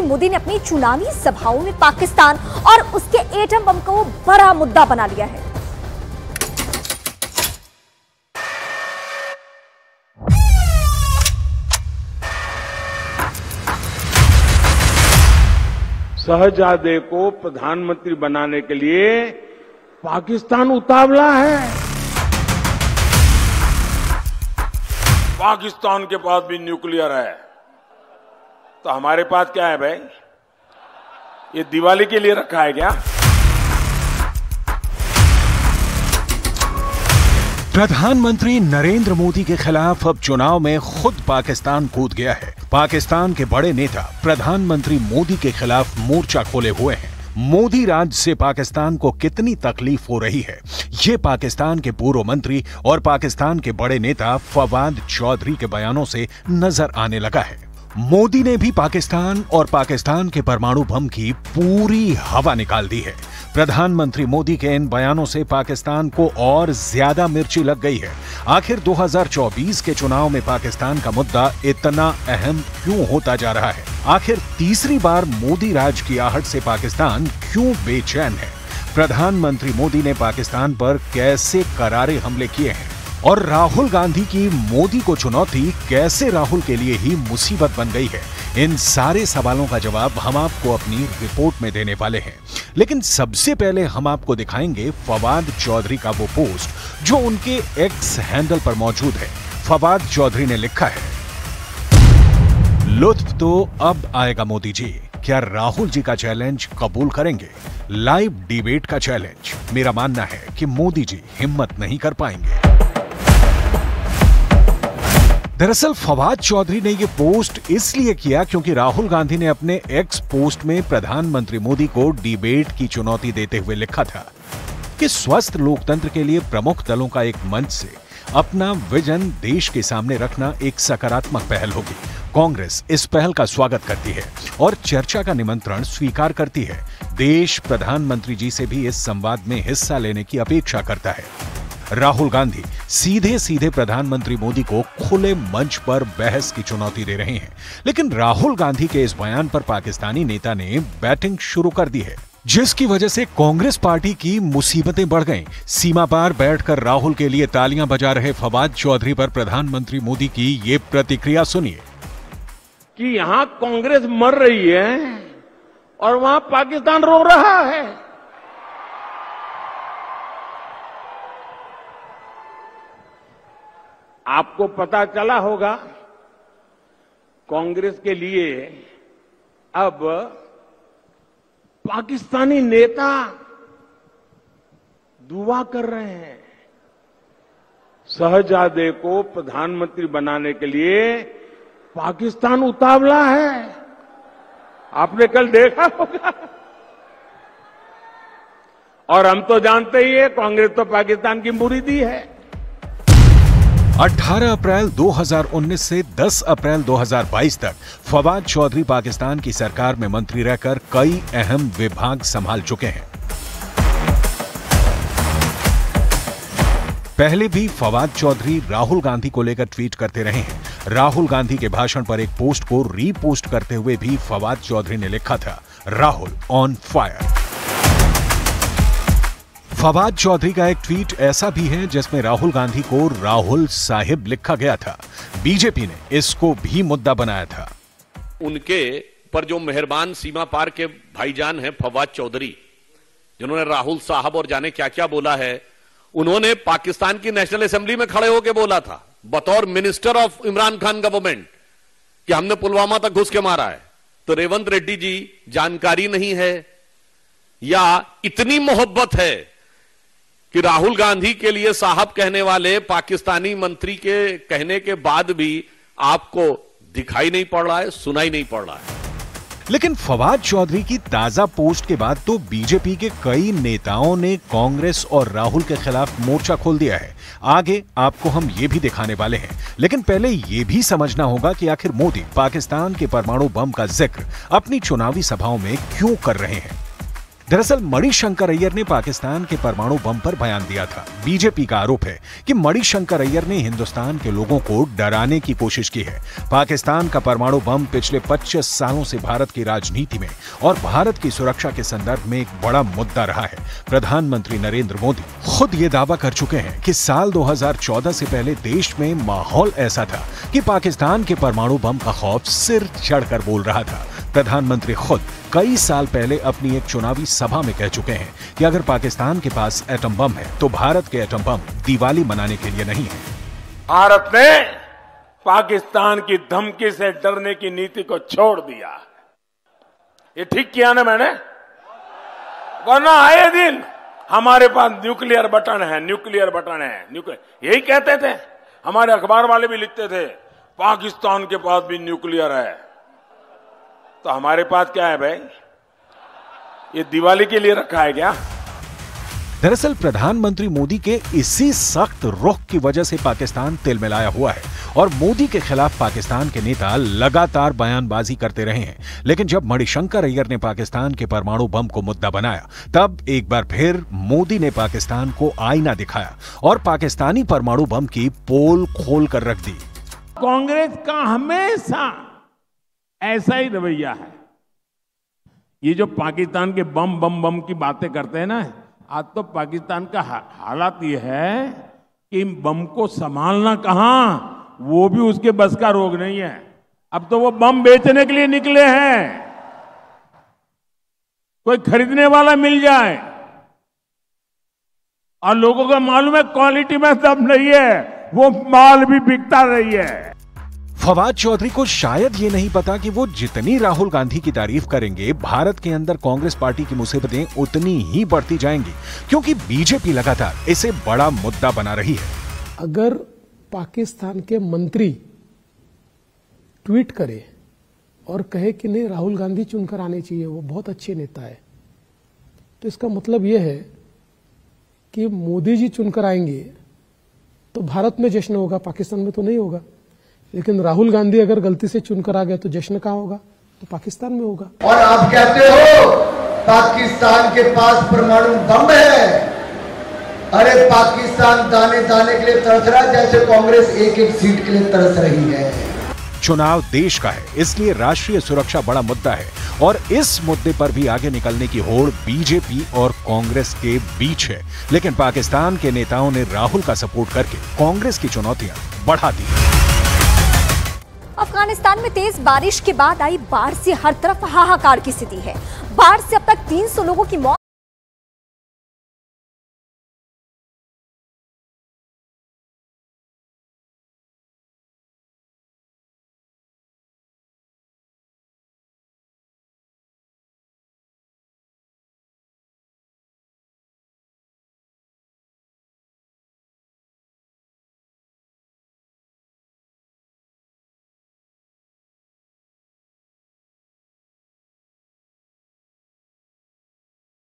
मोदी ने अपनी चुनावी सभाओं में पाकिस्तान और उसके एटम बम को बड़ा मुद्दा बना लिया है। शहजादे को प्रधानमंत्री बनाने के लिए पाकिस्तान उतावला है। पाकिस्तान के पास भी न्यूक्लियर है, तो हमारे पास क्या है भाई? ये दिवाली के लिए रखा है क्या? प्रधानमंत्री नरेंद्र मोदी के खिलाफ अब चुनाव में खुद पाकिस्तान कूद गया है। पाकिस्तान के बड़े नेता प्रधानमंत्री मोदी के खिलाफ मोर्चा खोले हुए हैं। मोदी राज से पाकिस्तान को कितनी तकलीफ हो रही है, ये पाकिस्तान के पूर्व मंत्री और पाकिस्तान के बड़े नेता फवाद चौधरी के बयानों से नजर आने लगा है। मोदी ने भी पाकिस्तान और पाकिस्तान के परमाणु बम की पूरी हवा निकाल दी है। प्रधानमंत्री मोदी के इन बयानों से पाकिस्तान को और ज्यादा मिर्ची लग गई है। आखिर 2024 के चुनाव में पाकिस्तान का मुद्दा इतना अहम क्यों होता जा रहा है? आखिर तीसरी बार मोदी राज की आहट से पाकिस्तान क्यों बेचैन है? प्रधानमंत्री मोदी ने पाकिस्तान पर कैसे करारे हमले किए हैं और राहुल गांधी की मोदी को चुनौती कैसे राहुल के लिए ही मुसीबत बन गई है? इन सारे सवालों का जवाब हम आपको अपनी रिपोर्ट में देने वाले हैं। लेकिन सबसे पहले हम आपको दिखाएंगे फवाद चौधरी का वो पोस्ट जो उनके एक्स हैंडल पर मौजूद है। फवाद चौधरी ने लिखा है, लुत्फ तो अब आएगा मोदी जी, क्या राहुल जी का चैलेंज कबूल करेंगे? लाइव डिबेट का चैलेंज। मेरा मानना है कि मोदी जी हिम्मत नहीं कर पाएंगे। दरअसल फवाद चौधरी ने यह पोस्ट इसलिए किया क्योंकि राहुल गांधी ने अपने एक्स पोस्ट में प्रधानमंत्री मोदी को डिबेट की चुनौती देते हुए लिखा था कि स्वस्थ लोकतंत्र के लिए प्रमुख दलों का एक मंच से अपना विजन देश के सामने रखना एक सकारात्मक पहल होगी। कांग्रेस इस पहल का स्वागत करती है और चर्चा का निमंत्रण स्वीकार करती है। देश प्रधानमंत्री जी से भी इस संवाद में हिस्सा लेने की अपेक्षा करता है। राहुल गांधी सीधे सीधे प्रधानमंत्री मोदी को खुले मंच पर बहस की चुनौती दे रहे हैं, लेकिन राहुल गांधी के इस बयान पर पाकिस्तानी नेता ने बैटिंग शुरू कर दी है, जिसकी वजह से कांग्रेस पार्टी की मुसीबतें बढ़ गईं। सीमा पार बैठकर राहुल के लिए तालियां बजा रहे फवाद चौधरी पर प्रधानमंत्री मोदी की ये प्रतिक्रिया सुनिए कि यहां कांग्रेस मर रही है और वहां पाकिस्तान रो रहा है। आपको पता चला होगा कांग्रेस के लिए अब पाकिस्तानी नेता दुआ कर रहे हैं। शहजादे को प्रधानमंत्री बनाने के लिए पाकिस्तान उतावला है। आपने कल देखा होगा। और हम तो जानते ही है कांग्रेस तो पाकिस्तान की मुरीदी है। 18 अप्रैल 2019 से 10 अप्रैल 2022 तक फवाद चौधरी पाकिस्तान की सरकार में मंत्री रहकर कई अहम विभाग संभाल चुके हैं। पहले भी फवाद चौधरी राहुल गांधी को लेकर ट्वीट करते रहे हैं। राहुल गांधी के भाषण पर एक पोस्ट को रीपोस्ट करते हुए भी फवाद चौधरी ने लिखा था, राहुल ऑन फायर। फवाद चौधरी का एक ट्वीट ऐसा भी है जिसमें राहुल गांधी को राहुल साहिब लिखा गया था। बीजेपी ने इसको भी मुद्दा बनाया था। उनके पर जो मेहरबान सीमा पार के भाईजान हैं फवाद चौधरी, जिन्होंने राहुल साहब और जाने क्या क्या बोला है, उन्होंने पाकिस्तान की नेशनल असेंबली में खड़े होकर बोला था बतौर minister of Imran Khan government कि हमने पुलवामा तक घुस के मारा है। तो रेवंत रेड्डी जी, जानकारी नहीं है या इतनी मोहब्बत है कि राहुल गांधी के लिए साहब कहने वाले पाकिस्तानी मंत्री के कहने के बाद भी आपको दिखाई नहीं पड़ रहा है, सुनाई नहीं पड़ रहा है। लेकिन फवाद चौधरी की ताजा पोस्ट के बाद तो बीजेपी के कई नेताओं ने कांग्रेस और राहुल के खिलाफ मोर्चा खोल दिया है। आगे आपको हम ये भी दिखाने वाले हैं, लेकिन पहले ये भी समझना होगा कि आखिर मोदी पाकिस्तान के परमाणु बम का जिक्र अपनी चुनावी सभाओं में क्यों कर रहे हैं। दरअसल मणिशंकर अय्यर ने पाकिस्तान के परमाणु बम पर बयान दिया था। बीजेपी का आरोप है कि मणिशंकर अय्यर ने हिंदुस्तान के लोगों को डराने की कोशिश की है। पाकिस्तान का परमाणु बम पिछले 25 सालों से भारत की राजनीति में और भारत की सुरक्षा के संदर्भ में एक बड़ा मुद्दा रहा है। प्रधानमंत्री नरेंद्र मोदी खुद ये दावा कर चुके हैं कि साल 2014 से पहले देश में माहौल ऐसा था कि पाकिस्तान के परमाणु बम का खौफ सिर चढ़कर बोल रहा था। प्रधानमंत्री खुद कई साल पहले अपनी एक चुनावी सभा में कह चुके हैं कि अगर पाकिस्तान के पास एटम बम है तो भारत के एटम बम दिवाली मनाने के लिए नहीं है। भारत ने पाकिस्तान की धमकी से डरने की नीति को छोड़ दिया। ये ठीक किया ना मैंने? वरना आए दिन हमारे पास न्यूक्लियर बटन है, न्यूक्लियर बटन है, न्यूक्लियर यही कहते थे। हमारे अखबार वाले भी लिखते थे पाकिस्तान के पास भी न्यूक्लियर है। तो हमारे पास क्या है भाई? ये दिवाली के लिए रखा है क्या? दरअसल प्रधानमंत्री मोदी के इसी सख्त रुख की वजह से पाकिस्तान तिलमिलाया हुआ है और मोदी के खिलाफ पाकिस्तान के नेता लगातार बयानबाजी करते रहे हैं। लेकिन जब मणिशंकर अय्यर ने पाकिस्तान के परमाणु बम को मुद्दा बनाया, तब एक बार फिर मोदी ने पाकिस्तान को आईना दिखाया और पाकिस्तानी परमाणु बम की पोल खोल कर रख दी। कांग्रेस का हमेशा ऐसा ही रवैया है। ये जो पाकिस्तान के बम की बातें करते हैं ना, आज तो पाकिस्तान का हालात ये है कि बम को संभालना कहां, वो भी उसके बस का रोग नहीं है। अब तो वो बम बेचने के लिए निकले हैं, कोई खरीदने वाला मिल जाए। और लोगों को मालूम है क्वालिटी में दम नहीं है, वो माल भी बिकता नहीं है। फवाद चौधरी को शायद ये नहीं पता कि वो जितनी राहुल गांधी की तारीफ करेंगे, भारत के अंदर कांग्रेस पार्टी की मुसीबतें उतनी ही बढ़ती जाएंगी, क्योंकि बीजेपी लगातार इसे बड़ा मुद्दा बना रही है। अगर पाकिस्तान के मंत्री ट्वीट करे और कहे कि नहीं राहुल गांधी चुनकर आने चाहिए, वो बहुत अच्छे नेता है, तो इसका मतलब यह है कि मोदी जी चुनकर आएंगे तो भारत में जश्न होगा, पाकिस्तान में तो नहीं होगा। लेकिन राहुल गांधी अगर गलती से चुनकर आ गया तो जश्न कहां होगा? तो पाकिस्तान में होगा। और आप कहते हो पाकिस्तान के पास परमाणु बम है। अरे पाकिस्तान दाने दाने के लिए तरस रहा है, जैसे कांग्रेस एक एक सीट के लिए तरस रही है। चुनाव देश का है, इसलिए राष्ट्रीय सुरक्षा बड़ा मुद्दा है और इस मुद्दे पर भी आगे निकलने की होड़ बीजेपी और कांग्रेस के बीच है। लेकिन पाकिस्तान के नेताओं ने राहुल का सपोर्ट करके कांग्रेस की चुनौतियां बढ़ा दी। अफगानिस्तान में तेज बारिश के बाद आई बाढ़ से हर तरफ हाहाकार की स्थिति है। बाढ़ से अब तक 300 लोगों की मौत